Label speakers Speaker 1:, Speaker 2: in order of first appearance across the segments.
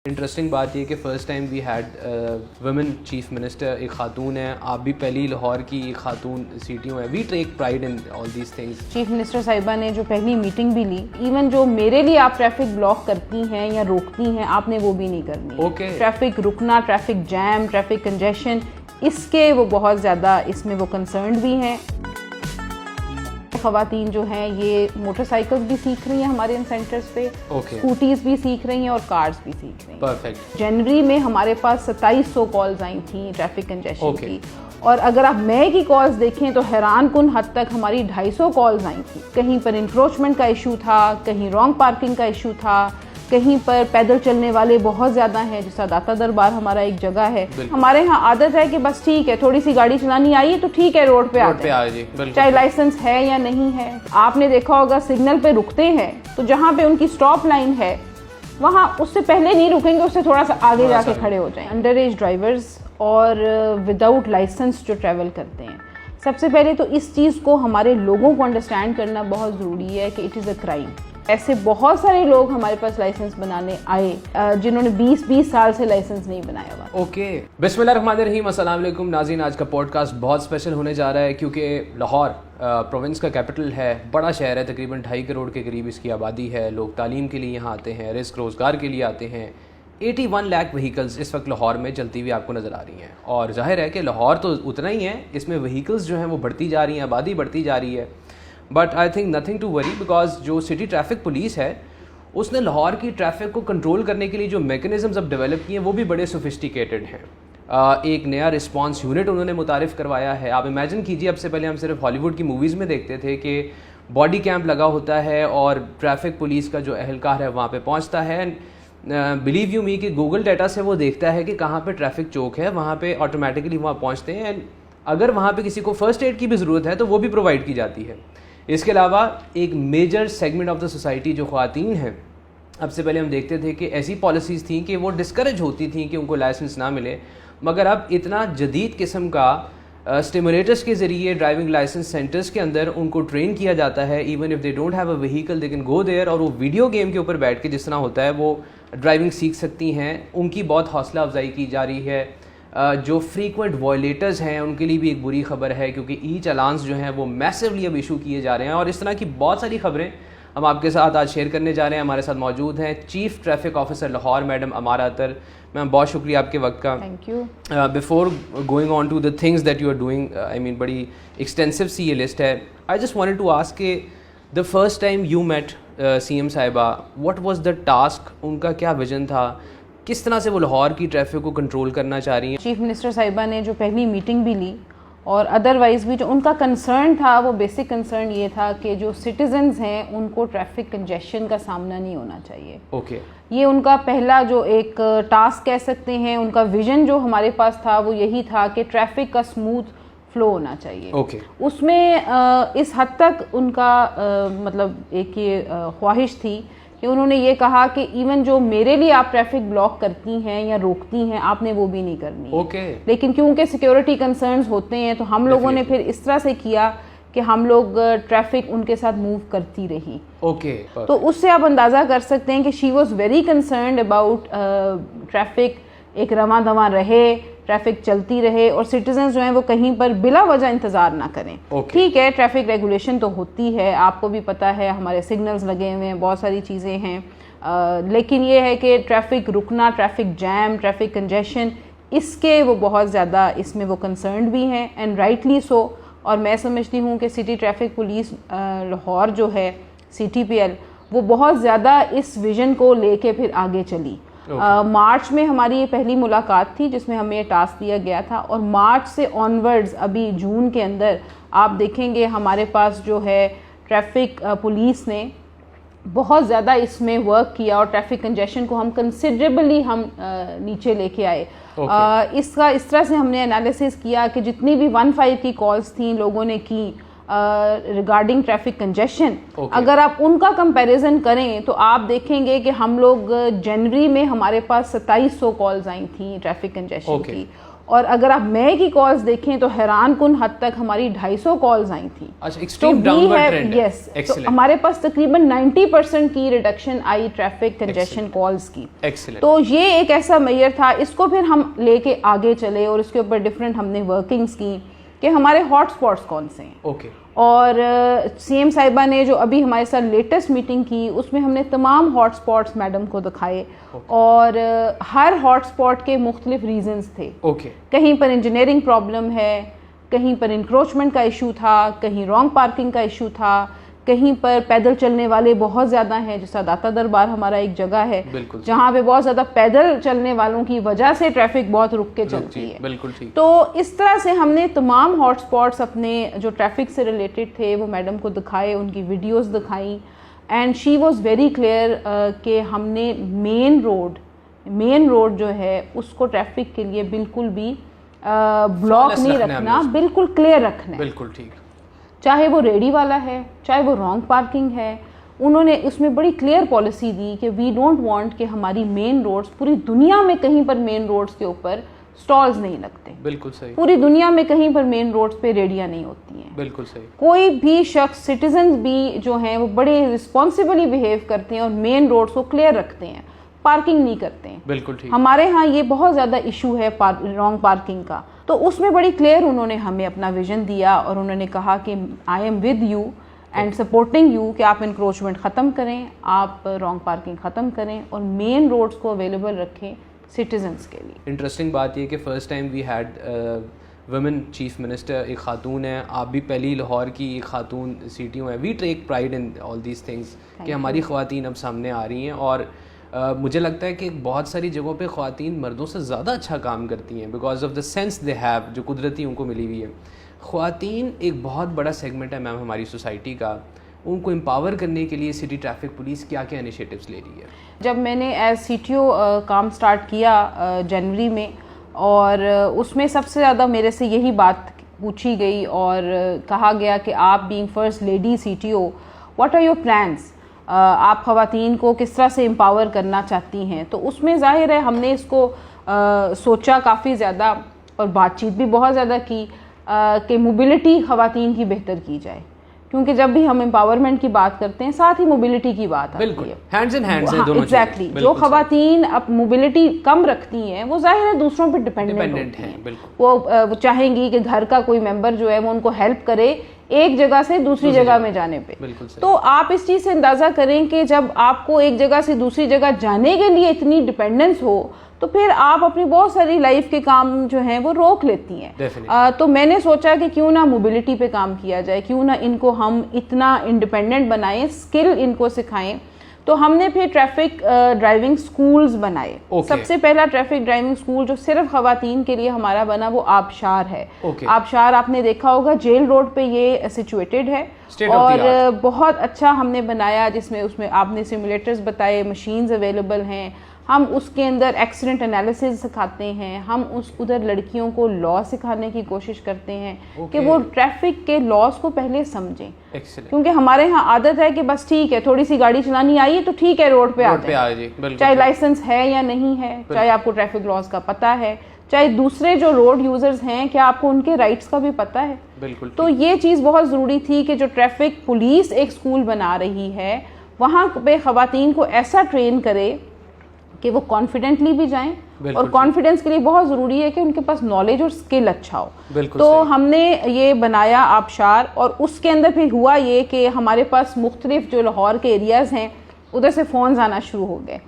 Speaker 1: Interesting बात ये कि first time we had women chief minister, एक खातून है। आप भी पहली लाहौर की खातून सीटीओ हैं। We take pride in all these things.
Speaker 2: Chief minister साहिबा ने जो पहली मीटिंग भी ली, इवन जो मेरे लिए आप ट्रैफिक ब्लॉक करती हैं या रोकती हैं, आपने वो भी नहीं करनी।
Speaker 1: ओके।
Speaker 2: ट्रैफिक रुकना, ट्रैफिक जैम, ट्रैफिक कंजेशन, इसके वो बहुत ज़्यादा इसमें वो कंसर्न भी हैं। ख़वातीन जो हैं ये मोटरसाइकिल्स भी सीख रही हैं हमारे इन सेंटर्स पे, स्कूटीज़ भी सीख रही हैं और कार्स भी सीख रही हैं।
Speaker 1: परफेक्ट।
Speaker 2: जनवरी में हमारे पास 2700 कॉल्स आई थी ट्रैफिक कंजेशन की, और अगर आप मई की कॉल्स देखें तो हैरान कुन हद तक हमारी 250 कॉल्स आई थी। कहीं पर इंक्रोचमेंट का इशू था, कहीं रॉन्ग पार्किंग का इशू था, कहीं पर पैदल चलने वाले बहुत ज़्यादा हैं। जैसा दाता दरबार हमारा एक जगह है, हमारे यहाँ आदत है कि बस ठीक है, थोड़ी सी गाड़ी चलानी आई है तो ठीक है, रोड पे आते हैं, चाहे लाइसेंस है या नहीं है। आपने देखा होगा सिग्नल पे रुकते हैं तो जहाँ पे उनकी स्टॉप लाइन है वहाँ उससे पहले नहीं रुकेंगे, उससे थोड़ा सा आगे जाके खड़े हो जाएं। अंडर एज ड्राइवर्स और विदाउट लाइसेंस जो ट्रैवल करते हैं, सबसे पहले तो इस चीज़ को हमारे लोगों को अंडरस्टैंड करना बहुत ज़रूरी है कि इट इज़ अ क्राइम। ऐसे बहुत सारे लोग हमारे पास लाइसेंस बनाने आए जिन्होंने 20-20 साल से लाइसेंस नहीं बनाया हुआ।
Speaker 1: ओके, बिस्मिल्लाहिर्रहमानिर्रहीम, अस्सलाम वालेकुम नाज़रीन। आज का पॉडकास्ट बहुत स्पेशल होने जा रहा है क्योंकि लाहौर प्रोविंस का कैपिटल है, बड़ा शहर है, तकरीबन 2.5 करोड़ के करीब इसकी आबादी है। लोग तालीम के लिए यहाँ आते हैं, रिस्क रोज़गार के लिए आते हैं। 81 लाख व्हीकल्स इस वक्त लाहौर में चलती हुई आपको नज़र आ रही हैं, और जाहिर है कि लाहौर तो उतना ही है, इसमें व्हीकल्स जो हैं वो बढ़ती जा रही हैं, आबादी बढ़ती जा रही है। But I think nothing to worry, because जो सिटी ट्रैफिक पुलिस है उसने लाहौर की ट्रैफिक को कंट्रोल करने के लिए जो मैकेनिज़म्स अब डेवलप किए हैं वो भी बड़े सोफिस्टिकेटेड हैं। एक नया रिस्पांस यूनिट उन्होंने मुतारिफ़ करवाया है। आप इमेजिन कीजिए, अब से पहले हम सिर्फ हॉलीवुड की मूवीज़ में देखते थे कि बॉडी कैंप लगा होता है और ट्रैफिक पुलिस का जो अहलकार है वहाँ पे पहुँचता है। बिलीव यू मी कि गूगल डाटा से वो देखता है कि कहाँ पे ट्रैफिक चौक है, वहाँ पे ऑटोमेटिकली वहाँ पहुँचते हैं। एंड अगर वहाँ पे किसी को फ़र्स्ट एड की भी ज़रूरत है तो वो भी प्रोवाइड की जाती है। इसके अलावा एक major segment of the society जो ख़वातीन हैं, अब से पहले हम देखते थे कि ऐसी पॉलिसीज़ थी कि वो डिस्करेज होती थी कि उनको लाइसेंस ना मिले, मगर अब इतना जदीद किस्म का स्टिमुलेटर्स के ज़रिए ड्राइविंग लाइसेंस सेंटर्स के अंदर उनको ट्रेन किया जाता है। Even if they don't have a vehicle they can go there, और वो वीडियो गेम के ऊपर बैठ के जिस तरह होता है वो ड्राइविंग सीख सकती हैं। उनकी बहुत हौसला अफजाई की जा रही है। जो फ्रीक्वेंट वॉयलेटर्स हैं उनके लिए भी एक बुरी खबर है क्योंकि ई चालान्स जो हैं वो मैसिवली अब इशू किए जा रहे हैं, और इस तरह की बहुत सारी खबरें हम आपके साथ आज शेयर करने जा रहे हैं। हमारे साथ मौजूद हैं chief traffic officer Lahore madam Amara Attar. Ma'am, बहुत शुक्रिया आपके वक्त का।
Speaker 2: Thank you.
Speaker 1: Before going on to the things that you are doing, I mean बड़ी एक्सटेंसिव सी ये लिस्ट है। I just wanted to ask के the first time you met CM साहिबा, व्हाट वाज द टास्क, उनका क्या vision था, किस तरह से वो लाहौर की ट्रैफिक को कंट्रोल करना चाह रही हैं?
Speaker 2: चीफ मिनिस्टर साहिबा ने जो पहली मीटिंग भी ली और अदरवाइज़ भी जो उनका कंसर्न था, वो बेसिक कंसर्न ये था कि जो सिटीजन्स हैं उनको ट्रैफिक कंजेशन का सामना नहीं होना चाहिए।
Speaker 1: ओके।
Speaker 2: ये उनका पहला जो एक टास्क कह सकते हैं, उनका विजन जो हमारे पास था वो यही था कि ट्रैफिक का स्मूथ फ्लो होना चाहिए।
Speaker 1: ओके।
Speaker 2: उसमें इस हद तक उनका मतलब एक ये ख्वाहिश थी कि उन्होंने ये कहा कि इवन जो मेरे लिए आप ट्रैफिक ब्लॉक करती हैं या रोकती हैं, आपने वो भी नहीं करनी है।
Speaker 1: ओके।
Speaker 2: लेकिन क्योंकि सिक्योरिटी कंसर्न्स होते हैं तो हम लोगों ने फिर इस तरह से किया कि हम लोग ट्रैफिक उनके साथ मूव करती रही।
Speaker 1: ओके।
Speaker 2: तो उससे आप अंदाज़ा कर सकते हैं कि she was very concerned about traffic एक रवां दवां रहे, ट्रैफिक चलती रहे और सिटीजन जो हैं वो कहीं पर बिला वजह इंतज़ार ना करें। ठीक है, ट्रैफिक रेगुलेशन तो होती है, आपको भी पता है, हमारे सिग्नल्स लगे हुए हैं, बहुत सारी चीज़ें हैं, लेकिन ये है कि ट्रैफिक रुकना, ट्रैफिक जैम, ट्रैफिक कंजेशन, इसके वो बहुत ज़्यादा इसमें वो कंसर्न भी हैं, एंड राइटली सो। और मैं समझती हूँ कि सिटी ट्रैफिक पुलिस लाहौर जो है CTPL, वो बहुत ज़्यादा इस विज़न को लेके फिर आगे चली। मार्च में हमारी ये पहली मुलाकात थी जिसमें हमें ये टास्क दिया गया था, और मार्च से ऑनवर्ड्स अभी जून के अंदर आप देखेंगे हमारे पास जो है ट्रैफिक पुलिस ने बहुत ज़्यादा इसमें वर्क किया और ट्रैफिक कंजेशन को हम कंसिडरेबली हम नीचे लेके आए। इसका इस तरह से हमने एनालिसिस किया कि जितनी भी 15 की कॉल्स थी लोगों ने की रिगार्डिंग ट्रैफिक कंजेशन, अगर आप उनका कंपैरिजन करें तो आप देखेंगे कि हम लोग जनवरी में हमारे पास 2700 कॉल्स आई थी ट्रैफिक कंजेशन की, और अगर आप मई की कॉल्स देखें तो हैरान कुन हद तक हमारी 250 कॉल्स आई थी।
Speaker 1: अच्छा, एक्सट्रीम डाउनवर्ड ट्रेंड है।
Speaker 2: यस, तो हमारे पास तकरीबन 90% की रिडक्शन आई ट्रैफिक कंजेशन कॉल्स की।
Speaker 1: Excellent.
Speaker 2: तो ये एक ऐसा मेजर था, इसको फिर हम लेके आगे चले और इसके ऊपर डिफरेंट हमने वर्किंग्स की कि हमारे हॉटस्पॉट्स कौन से हैं।
Speaker 1: ओके।
Speaker 2: और सीएम साहिबा ने जो अभी हमारे साथ लेटेस्ट मीटिंग की उसमें हमने तमाम हॉटस्पॉट्स मैडम को दिखाए और हर हॉटस्पॉट के मुख्तलिफ रीजंस थे।
Speaker 1: ओके।
Speaker 2: कहीं पर इंजीनियरिंग प्रॉब्लम है, कहीं पर इंक्रोचमेंट का इशू था, कहीं रॉन्ग पार्किंग का इशू था, कहीं पर पैदल चलने वाले बहुत ज़्यादा हैं, जैसा दाता दरबार हमारा एक जगह है जहाँ पे बहुत ज़्यादा पैदल चलने वालों की वजह से ट्रैफिक बहुत रुक के चलती है।
Speaker 1: बिल्कुल ठीक।
Speaker 2: तो इस तरह से हमने तमाम हॉटस्पॉट्स अपने जो ट्रैफिक से रिलेटेड थे वो मैडम को दिखाए, उनकी वीडियोस दिखाई and she was very clear कि हमने मेन रोड जो है उसको ट्रैफिक के लिए बिल्कुल भी ब्लॉक नहीं रखना, बिल्कुल क्लियर रखना है।
Speaker 1: बिल्कुल ठीक।
Speaker 2: चाहे वो रेडी वाला है, चाहे वो रॉन्ग पार्किंग है, उन्होंने उसमें बड़ी क्लियर पॉलिसी दी कि वी डोंट वांट कि हमारी मेन रोड्स, पूरी दुनिया में कहीं पर मेन रोड्स के ऊपर स्टॉल्स नहीं लगते।
Speaker 1: बिल्कुल सही।
Speaker 2: पूरी दुनिया में कहीं पर मेन रोड्स पे रेडियां नहीं होती हैं।
Speaker 1: बिल्कुल सही।
Speaker 2: कोई भी शख्स, सिटीजन भी जो हैं वो बड़े रिस्पॉन्सिबली बिहेव करते हैं और मेन रोड्स को क्लियर रखते हैं, पार्किंग नहीं करते हैं।
Speaker 1: बिल्कुल ठीक।
Speaker 2: हमारे यहाँ ये बहुत ज़्यादा इशू है रॉन्ग पार्किंग का। तो उसमें बड़ी क्लियर उन्होंने हमें अपना विजन दिया और उन्होंने कहा कि I am with you and supporting you कि आप इंक्रोचमेंट ख़त्म करें, आप रॉन्ग पार्किंग ख़त्म करें और मेन रोड्स को अवेलेबल रखें सिटीजन्स के लिए।
Speaker 1: इंटरेस्टिंग बात ये कि first time we had women chief minister, एक खातून है। आप भी पहली लाहौर की एक खातून CTO है। We take pride in all these things कि हमारी ख़वातीन अब सामने आ रही हैं और मुझे लगता है कि बहुत सारी जगहों पे ख़वातीन मर्दों से ज़्यादा अच्छा काम करती हैं because of the sense they have, जो कुदरती उनको मिली हुई है। ख़वातीन एक बहुत बड़ा सेगमेंट है मैम हमारी सोसाइटी का, उनको एम्पावर करने के लिए सिटी ट्रैफिक पुलिस क्या क्या इनिशिएटिव्स ले रही है? जब
Speaker 2: मैंने एज CTO काम स्टार्ट किया जनवरी में और उसमें सबसे ज़्यादा मेरे से यही बात पूछी गई और कहा गया कि आप being first lady CTO, what are your plans, आप ख़वातीन को किस तरह से एम्पावर करना चाहती हैं। तो उसमें ज़ाहिर है हमने इसको सोचा काफ़ी ज़्यादा और बातचीत भी बहुत ज़्यादा की कि मोबिलिटी ख़वातीन की बेहतर की जाए, क्योंकि जब भी हम एम्पावरमेंट की बात करते हैं साथ ही मोबिलिटी की बात आती है।
Speaker 1: हैंड्स इन हैंड्स है दोनों।
Speaker 2: एग्जैक्टली। जो ख़वातीन अब मोबिलिटी कम रखती हैं वो ज़ाहिर है दूसरों पर डिपेंडेंट हैं। वो चाहेंगी कि घर का कोई मेंबर जो है वो उनको हेल्प करे एक जगह से दूसरी जगह में जाने पे। तो आप इस चीज़ से अंदाज़ा करें कि जब आपको एक जगह से दूसरी जगह जाने के लिए इतनी डिपेंडेंस हो तो फिर आप अपनी बहुत सारी लाइफ के काम जो हैं वो रोक लेती हैं। तो मैंने सोचा कि क्यों ना मोबिलिटी पे काम किया जाए, क्यों ना इनको हम इतना इंडिपेंडेंट बनाएं, स्किल इनको सिखाएं। तो हमने फिर ट्रैफिक ड्राइविंग स्कूल्स बनाए। सबसे पहला ट्रैफिक ड्राइविंग स्कूल जो सिर्फ ख़वातीन के लिए हमारा बना वो आबशार है। आबशार आपने देखा होगा जेल रोड पे ये सिचुएटेड है और बहुत अच्छा हमने बनाया, जिसमें उसमें आपने सिमुलेटर्स बताए, मशीन्स अवेलेबल हैं, हम उसके अंदर एक्सीडेंट एनालिसिस सिखाते हैं, हम उधर लड़कियों को लॉ सिखाने की कोशिश करते हैं कि वो ट्रैफिक के लॉज को पहले समझें। क्योंकि हमारे यहाँ आदत है कि बस ठीक है, थोड़ी सी गाड़ी चलानी आई है तो ठीक है रोड पे आ जाए, चाहे लाइसेंस है या नहीं है, चाहे आपको ट्रैफिक लॉज का पता है, चाहे दूसरे जो रोड यूजर्स हैं क्या आपको उनके राइट्स का भी पता है। बिल्कुल। तो ये चीज़ बहुत ज़रूरी थी कि जो ट्रैफिक पुलिस एक स्कूल बना रही है वहाँ पे ख़वातीन को ऐसा ट्रेन करे कि वो कॉन्फिडेंटली भी जाएं और कॉन्फिडेंस के लिए बहुत ज़रूरी है कि उनके पास नॉलेज और स्किल अच्छा हो। तो हमने ये बनाया आबशार और उसके अंदर फिर हुआ ये कि हमारे पास मुख्तलिफ जो लाहौर के एरियाज़ हैं उधर से फ़ोन्स आना शुरू हो गए।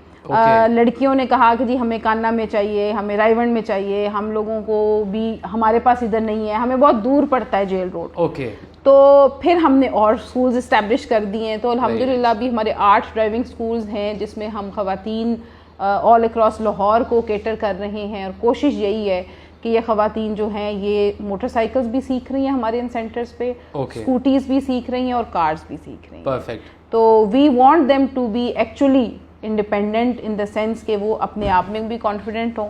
Speaker 2: लड़कियों ने कहा कि जी हमें कान्ना में चाहिए, हमें रायवंड में चाहिए, हम लोगों को भी हमारे पास इधर नहीं है, हमें बहुत दूर पड़ता है जेल रोड। तो फिर हमने और स्कूल्स इस्टेब्लिश कर दिए हैं। तो अल्हम्दुलिल्लाह अभी हमारे 8 ड्राइविंग स्कूल्स हैं जिसमें हम ख़वातीन ऑल अक्रॉस लाहौर को केटर कर रहे हैं और कोशिश यही है कि ये ख़वातीन जो हैं ये मोटरसाइकिल्स भी सीख रही हैं हमारे इन सेंटर्स पे, स्कूटीज़ भी सीख रही हैं और कार्स भी सीख रही हैं। परफेक्ट। तो we want them to be actually independent in the sense कि वो अपने आप में भी कॉन्फिडेंट हों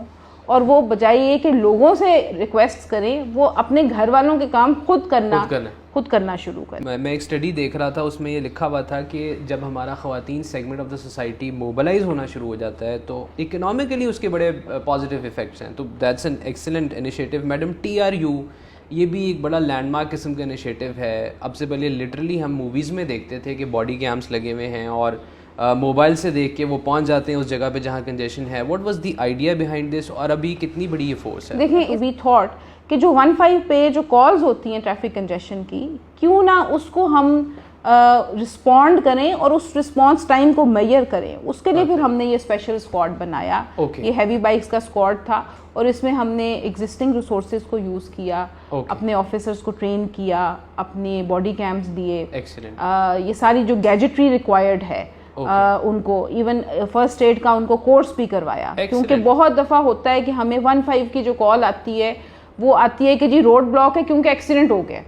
Speaker 2: और वो बजाय ये कि लोगों से रिक्वेस्ट करें, वो अपने घर वालों के काम खुद करना शुरू करें।
Speaker 1: मैं एक स्टडी देख रहा था, उसमें ये लिखा हुआ था कि जब हमारा ख़वातीन segment of the society mobilise होना शुरू हो जाता है तो इकोनॉमिकली उसके बड़े पॉजिटिव इफ़ेक्ट्स हैं। तो that's an excellent initiative. Madam TRU ये भी एक बड़ा लैंडमार्क किस्म का इनिशिएटिव है। अब से पहले लिटरली हम मूवीज़ में देखते थे कि बॉडी कैम्स लगे हुए हैं और मोबाइल से देख के वो पहुंच जाते हैं उस जगह पे जहाँ कंजेशन है। What was the idea behind this, और अभी कितनी बड़ी ये फोर्स है?
Speaker 2: देखिए, वी थॉट कि जो 15 पे जो कॉल्स होती हैं ट्रैफिक कंजेशन की, क्यों ना उसको हम रिस्पॉन्ड करें और उस रिस्पॉन्स टाइम को मेजर करें। उसके लिए फिर हमने ये स्पेशल स्क्वाड बनाया। ये हैवी बाइक्स का स्क्वाड था और इसमें हमने एग्जिस्टिंग रिसोर्सेज को यूज़ किया, अपने ऑफिसर्स को ट्रेन किया, अपने बॉडी कैम्स दिए, ये सारी जो गैजेटरी रिक्वायर्ड है उनको, इवन फर्स्ट एड का उनको कोर्स भी करवाया। क्योंकि बहुत दफ़ा होता है कि हमें 15 की जो कॉल आती है वो आती है कि जी रोड ब्लॉक है क्योंकि एक्सीडेंट हो गया।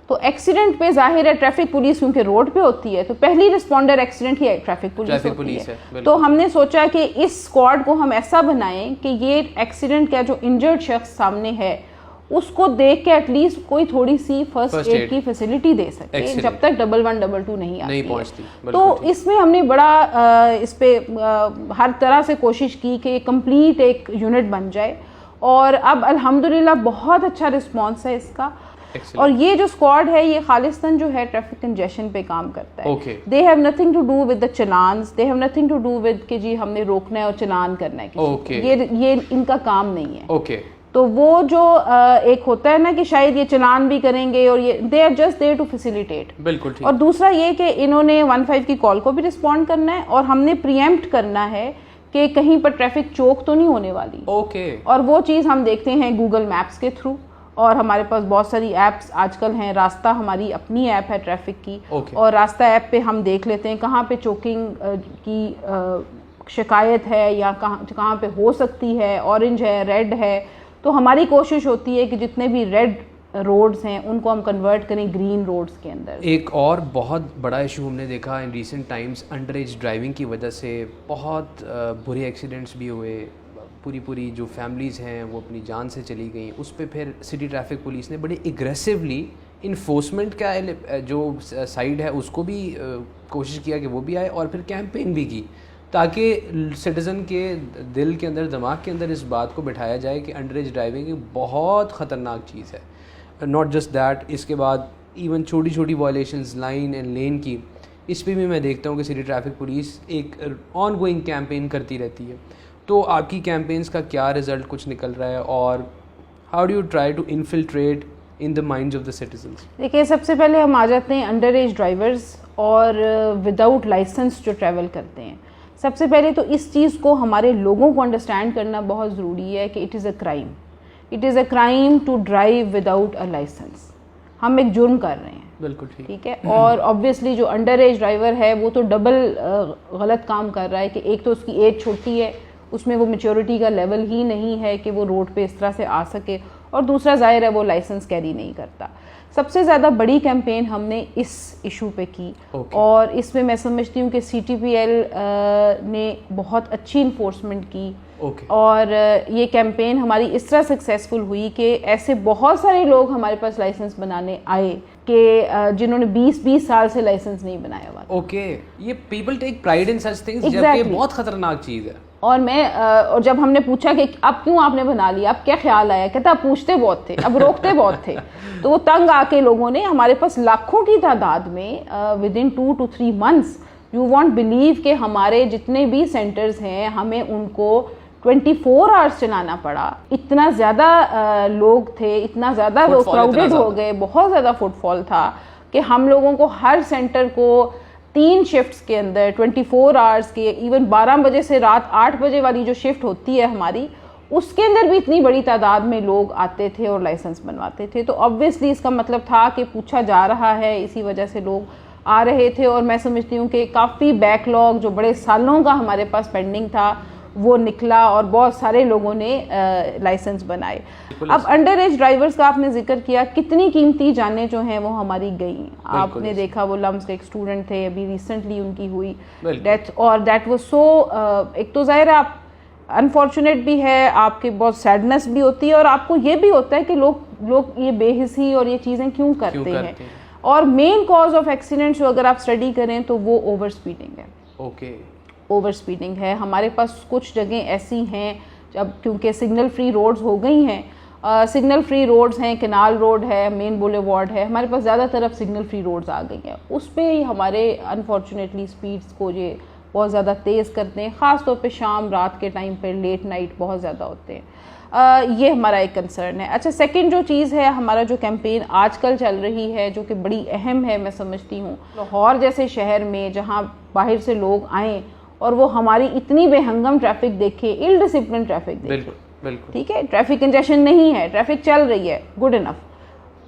Speaker 2: तो एक्सीडेंट पे जाहिर है ट्रैफिक पुलिस क्योंकि रोड पे होती है तो पहली रिस्पॉन्डर एक्सीडेंट ही ट्रैफिक पुलिस है। तो हमने सोचा कि इस स्क्वाड को हम ऐसा बनाएं कि ये एक्सीडेंट का जो इंजर्ड शख्स सामने है उसको देख के एटलीस्ट कोई थोड़ी सी फर्स्ट एड की फैसिलिटी दे सके जब तक 112 नहीं पहुंचती। तो इसमें हमने बड़ा इस पे हर तरह से कोशिश की कि कंप्लीट एक यूनिट बन जाए और अब अल्हम्दुलिल्लाह बहुत अच्छा रिस्पांस है इसका। और ये जो स्क्वाड है ये खालिस्तान जो है ट्रैफिक कंजेशन पे काम करता है। They have nothing to do with the challans, they have nothing to do with कि जी हमने रोकना है और चलान करना है किसी ये इनका काम नहीं है। तो वो जो एक होता है ना कि शायद ये चलान भी करेंगे और ये they are just there to facilitate.
Speaker 1: बिल्कुल ठीक।
Speaker 2: और दूसरा ये कि इन्होंने 15 की कॉल को भी रिस्पॉन्ड करना है और हमने प्रीएम्प्ट करना है कि कहीं पर ट्रैफिक चोक तो नहीं होने वाली। और वो चीज़ हम देखते हैं गूगल मैप्स के थ्रू, और हमारे पास बहुत सारी ऐप्स आजकल हैं। रास्ता हमारी अपनी ऐप है ट्रैफिक की, और रास्ता ऐप पे हम देख लेते हैं कहाँ पे चोकिंग की शिकायत है या कहाँ पे हो सकती है, ऑरेंज है, रेड है। तो हमारी कोशिश होती है कि जितने भी रेड रोड्स हैं उनको हम कन्वर्ट करें ग्रीन रोड्स के अंदर।
Speaker 1: एक और बहुत बड़ा इशू हमने देखा in recent times, under as driving की वजह से बहुत बुरे एक्सीडेंट्स भी हुए। पूरी जो फैमिलीज़ हैं वो अपनी जान से चली गई। उस पर फिर सिटी ट्रैफिक पुलिस ने बड़े एग्रेसिवली इन्फोर्समेंट का जो साइड है उसको भी कोशिश किया कि वो भी आए, और फिर कैंपेन भी की ताकि सिटीज़न के दिल के अंदर, दिमाग के अंदर इस बात को बिठाया जाए कि अंडर एज ड्राइविंग एक बहुत ख़तरनाक चीज़ है। नॉट जस्ट दैट, इसके बाद इवन छोटी छोटी वायलेशंस लाइन एंड लेन की, इस पर भी मैं देखता हूँ कि सिटी ट्रैफिक पुलिस एक ऑन गोइंग कैंपेन करती रहती है। तो आपकी कैंपेन्स का क्या रिज़ल्ट कुछ निकल रहा है और how do you try to infiltrate in the minds of the citizens?
Speaker 2: देखिए, सबसे पहले हम आ जाते हैं अंडर एज ड्राइवर्स और विदाउट लाइसेंस जो ट्रैवल करते हैं। सबसे पहले तो इस चीज़ को हमारे लोगों को अंडरस्टैंड करना बहुत ज़रूरी है कि it is a crime. It is a crime to drive without a license. हम एक जुर्म कर रहे हैं।
Speaker 1: बिल्कुल
Speaker 2: ठीक है। और ऑब्वियसली जो अंडर एज ड्राइवर है वो तो डबल गलत काम कर रहा है कि एक तो उसकी एज छोटी है, उसमें वो मैच्योरिटी का लेवल ही नहीं है कि वो रोड पे इस तरह से आ सके, और दूसरा जाहिर है वो लाइसेंस कैरी नहीं करता। सबसे ज़्यादा बड़ी कैंपेन हमने इस इशू पे की। और इसमें मैं समझती हूँ कि CTPL ने बहुत अच्छी इन्फोर्समेंट की। और ये कैंपेन हमारी इस तरह सक्सेसफुल हुई कि ऐसे बहुत सारे लोग हमारे पास लाइसेंस बनाने आए कि जिन्होंने 20-20 साल से लाइसेंस नहीं बनाया हुआ।
Speaker 1: ये people take pride in such things, जबकि बहुत खतरनाक चीज़ है।
Speaker 2: और जब हमने पूछा कि अब क्यों आपने बना लिया, अब क्या ख्याल आया, कहता अब पूछते बहुत थे, अब रोकते बहुत थे। तो वो तंग आके लोगों ने हमारे पास लाखों की तादाद में with in 2 to 3 months, you won't believe के हमारे जितने भी सेंटर्स हैं हमें उनको 24 आवर्स चलाना पड़ा। इतना ज़्यादा लोग थे, इतना ज़्यादा लोग क्राउडेड हो गए, बहुत ज़्यादा फुटफॉल था कि हम लोगों को हर सेंटर को 3 शिफ्ट्स के अंदर 24 आवर्स के, इवन 12 बजे से रात 8 बजे वाली जो शिफ्ट होती है हमारी, उसके अंदर भी इतनी बड़ी तादाद में लोग आते थे और लाइसेंस बनवाते थे। तो ऑब्वियसली इसका मतलब था कि पूछा जा रहा है, इसी वजह से लोग आ रहे थे। और मैं समझती हूँ कि काफ़ी बैकलॉग जो बड़े सालों का हमारे पास पेंडिंग था वो निकला और बहुत सारे लोगों ने लाइसेंस बनाए। अब अंडर एज ड्राइवर्स का आपने जिक्र किया, कितनी कीमती जानें जो हैं वो हमारी गई। आपने देखा वो लम्स के एक स्टूडेंट थे, अभी रिसेंटली उनकी हुई डेथ, और दैट वाज सो, एक तो ज़ाहिर आप अनफॉर्चुनेट भी है, आपके बहुत सैडनेस भी होती है, और आपको ये भी होता है कि लोग ये बेहिसी और ये चीज़ें क्यों करते हैं। और मेन कॉज ऑफ एक्सीडेंट्स जो अगर आप स्टडी करें तो वो ओवर स्पीडिंग है।
Speaker 1: ओके,
Speaker 2: ओवर स्पीडिंग है। हमारे पास कुछ जगह ऐसी हैं जब, क्योंकि सिग्नल फ्री रोड्स हो गई हैं, सिग्नल फ्री रोड्स हैं, कनाल रोड है, मेन बुलेवार्ड है, हमारे पास ज़्यादा तरफ सिग्नल फ्री रोड्स आ गई हैं। उस पर हमारे अनफॉर्चुनेटली स्पीड्स को ये बहुत ज़्यादा तेज़ करते हैं, ख़ास तौर पे शाम रात के टाइम पे लेट नाइट बहुत ज़्यादा होते हैं। ये हमारा एक कंसर्न है। अच्छा, सेकंड जो चीज़ है, हमारा जो कैंपेन आजकल चल रही है जो कि बड़ी अहम है, मैं समझती हूँ, लाहौर जैसे शहर में जहाँ बाहर से लोग आएँ और वो हमारी इतनी बेहंगम ट्रैफिक देखे, इल डिसिप्लिन ट्रैफिक देखे,
Speaker 1: बिल्कुल
Speaker 2: ठीक है, ट्रैफिक कंजेशन नहीं है, ट्रैफिक चल रही है, good enough,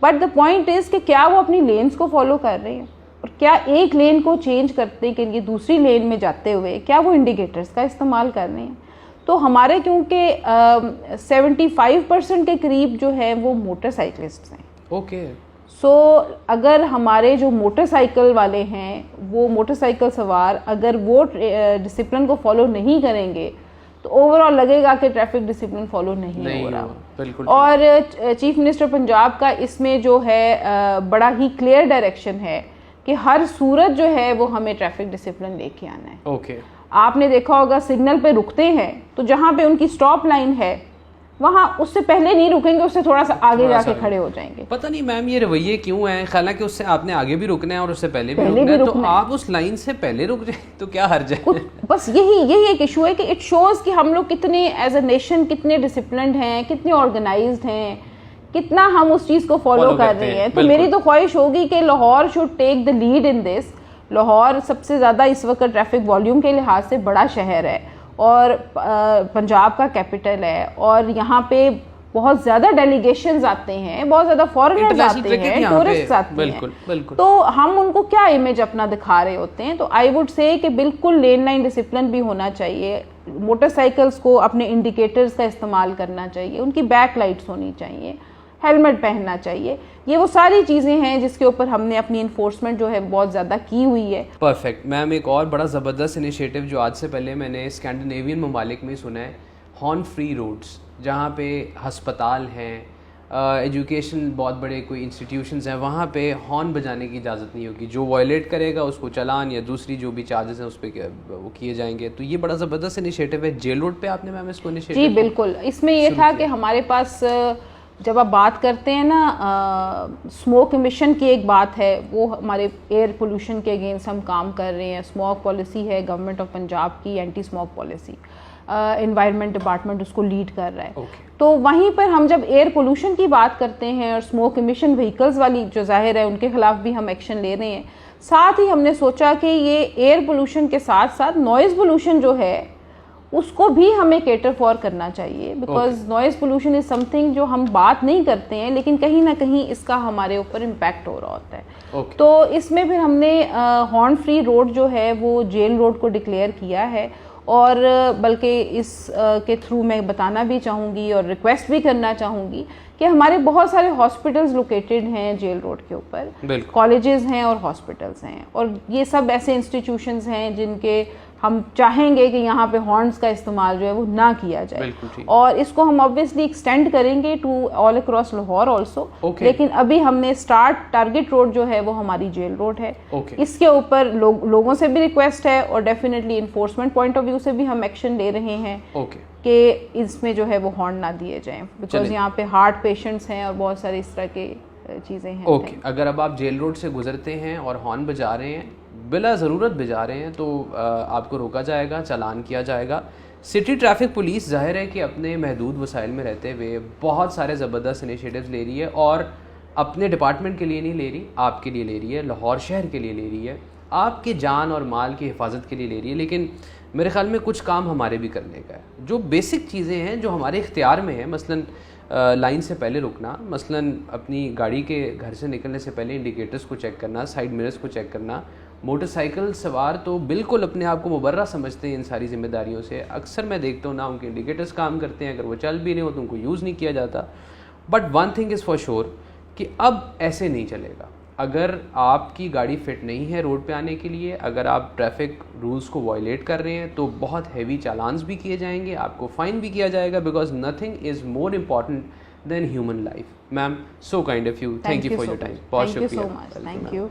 Speaker 2: but the point is कि क्या वो अपनी लेन्स को फॉलो कर रहे हैं, और क्या एक लेन को चेंज करने के लिए दूसरी लेन में जाते हुए क्या वो इंडिकेटर्स का इस्तेमाल कर रहे हैं। तो हमारे क्योंकि 75% के करीब जो है वो मोटरसाइकिलिस्ट हैं।
Speaker 1: ओके,
Speaker 2: सो अगर हमारे जो मोटरसाइकिल वाले हैं, वो मोटरसाइकिल सवार अगर वो डिसिप्लिन को फॉलो नहीं करेंगे तो ओवरऑल लगेगा कि ट्रैफिक डिसिप्लिन फॉलो नहीं हो रहा।
Speaker 1: बिल्कुल।
Speaker 2: और चीफ मिनिस्टर पंजाब का इसमें जो है बड़ा ही क्लियर डायरेक्शन है कि हर सूरत जो है वो हमें ट्रैफिक डिसिप्लिन लेके आना है।
Speaker 1: ओके,
Speaker 2: आपने देखा होगा सिग्नल पे रुकते हैं तो जहाँ पे उनकी स्टॉप लाइन है वहाँ उससे पहले नहीं रुकेंगे, उससे थोड़ा सा आगे जाके खड़े हो जाएंगे।
Speaker 1: पता नहीं मैम ये रवैये क्यों हैं, हालांकि उससे आपने आगे भी रुकना है और उससे पहले भी रुकना है, तो आप उस लाइन से पहले रुक जाए तो क्या हर्ज है।
Speaker 2: बस यही एक इशू है कि इट शोज कि हम लोग कितने एज अ नेशन कितने डिसिप्लिन्ड हैं, कितने ऑर्गेनाइज्ड हैं, कितना हम उस चीज़ को फॉलो कर रहे हैं। तो मेरी तो ख्वाहिश होगी कि Lahore should take the lead in this. Lahore सबसे ज़्यादा इस वक्त ट्रैफिक वॉल्यूम के लिहाज से बड़ा शहर है और पंजाब का कैपिटल है, और यहाँ पे बहुत ज़्यादा डेलीगेशंस आते हैं, बहुत ज़्यादा फॉरेनर्स आते हैं, टूरिस्ट आते हैं, तो हम उनको क्या इमेज अपना दिखा रहे होते हैं। तो आई वुड से कि बिल्कुल लेन लाइन डिसिप्लिन भी होना चाहिए, मोटरसाइकिल्स को अपने इंडिकेटर्स का इस्तेमाल करना चाहिए, उनकी बैक लाइट्स होनी चाहिए, हेलमेट पहनना चाहिए। ये वो सारी चीज़ें हैं जिसके ऊपर हमने अपनी इन्फोर्समेंट जो है बहुत ज़्यादा की हुई है।
Speaker 1: परफेक्ट मैम, एक और बड़ा ज़बरदस्त इनिशिएटिव जो आज से पहले मैंने स्कैंडिनेवियन ममालिक में सुना है, हॉर्न फ्री रोड्स, जहाँ पे हस्पताल हैं, एजुकेशन बहुत बड़े कोई इंस्टीट्यूशंस हैं, वहाँ पे हॉर्न बजाने की इजाज़त नहीं होगी। जो वायलेट करेगा उसको चालान या दूसरी जो भी चार्जेस हैं उस पर वो किए जाएंगे। तो ये बड़ा ज़बरदस्त इनिशिएटिव है। जेल रोड पे आपने मैम इसको इनिशिएटिव?
Speaker 2: जी बिल्कुल, इसमें ये था कि हमारे पास जब आप बात करते हैं ना स्मोक एमिशन की एक बात है, वो हमारे एयर पोल्यूशन के अगेंस्ट हम काम कर रहे हैं। स्मोक पॉलिसी है गवर्नमेंट ऑफ पंजाब की, anti smoke policy, environment department उसको लीड कर रहा है। तो वहीं पर हम जब एयर पोल्यूशन की बात करते हैं और स्मोक एमिशन व्हीकल्स वाली जो जाहिर है उनके खिलाफ भी हम एक्शन ले रहे हैं, साथ ही हमने सोचा कि ये एयर पोल्यूशन के साथ साथ नॉइज़ पोल्यूशन जो है उसको भी हमें केटर फॉर करना चाहिए, because noise pollution is something जो हम बात नहीं करते हैं लेकिन कहीं ना कहीं इसका हमारे ऊपर इम्पैक्ट हो रहा होता है। तो इसमें फिर हमने हॉर्न फ्री रोड जो है वो जेल रोड को डिक्लेयर किया है, और बल्कि इस के थ्रू मैं बताना भी चाहूँगी और रिक्वेस्ट भी करना चाहूँगी कि हमारे बहुत सारे हॉस्पिटल्स लोकेटेड हैं जेल रोड के ऊपर, कॉलेजेस हैं और हॉस्पिटल्स हैं, और ये सब ऐसे इंस्टीट्यूशंस हैं जिनके हम चाहेंगे कि यहाँ पे हॉर्न्स का इस्तेमाल जो है वो ना किया जाए, और इसको हम ऑब्वियसली एक्सटेंड करेंगे to all across Lahore also. लेकिन अभी हमने टारगेट रोड जो है वो हमारी जेल रोड है। इसके ऊपर लोगों से भी रिक्वेस्ट है और definitely enforcement point of view से भी हम एक्शन ले रहे हैं कि इसमें जो है वो हॉर्न ना दिए जाएं, बिकॉज यहाँ पे हार्ट पेशेंट्स हैं और बहुत सारी इस तरह के चीज़ें हैं।
Speaker 1: अगर अब आप जेल रोड से गुजरते हैं और हॉर्न बजा रहे हैं, बिला ज़रूरत बजा रहे हैं, तो आपको रोका जाएगा, चालान किया जाएगा। सिटी ट्रैफिक पुलिस जाहिर है कि अपने महदूद वसाइल में रहते हुए बहुत सारे ज़बरदस्त इनिशिएटिव्स ले रही है, और अपने डिपार्टमेंट के लिए नहीं ले रही, आपके लिए ले रही है, लाहौर शहर के लिए ले रही है, आपके जान और माल की हिफाजत के लिए ले रही है। लेकिन मेरे ख्याल में कुछ काम हमारे भी करने का है, जो बेसिक चीज़ें हैं जो हमारे इख्तियार में हैं, मसलन लाइन से पहले रुकना, मसलन अपनी गाड़ी के घर से निकलने से पहले इंडिकेटर्स को चेक करना, साइड मिरर्स को चेक करना। मोटरसाइकिल सवार तो बिल्कुल अपने आप को मुबर्रा समझते हैं इन सारी जिम्मेदारियों से। अक्सर मैं देखता हूँ ना उनके इंडिकेटर्स काम करते हैं, अगर वो चल भी नहीं हो तो उनको यूज़ नहीं किया जाता। But one thing is for sure कि अब ऐसे नहीं चलेगा। अगर आपकी गाड़ी फिट नहीं है रोड पे आने के लिए, अगर आप ट्रैफिक रूल्स को वायलेट कर रहे हैं, तो बहुत हैवी चालान्स भी किए जाएंगे, आपको फाइन भी किया जाएगा, because nothing is more important than human life. Ma'am, so kind of you, thank you for your time. बहुत शुक्रिया।
Speaker 2: Thank you.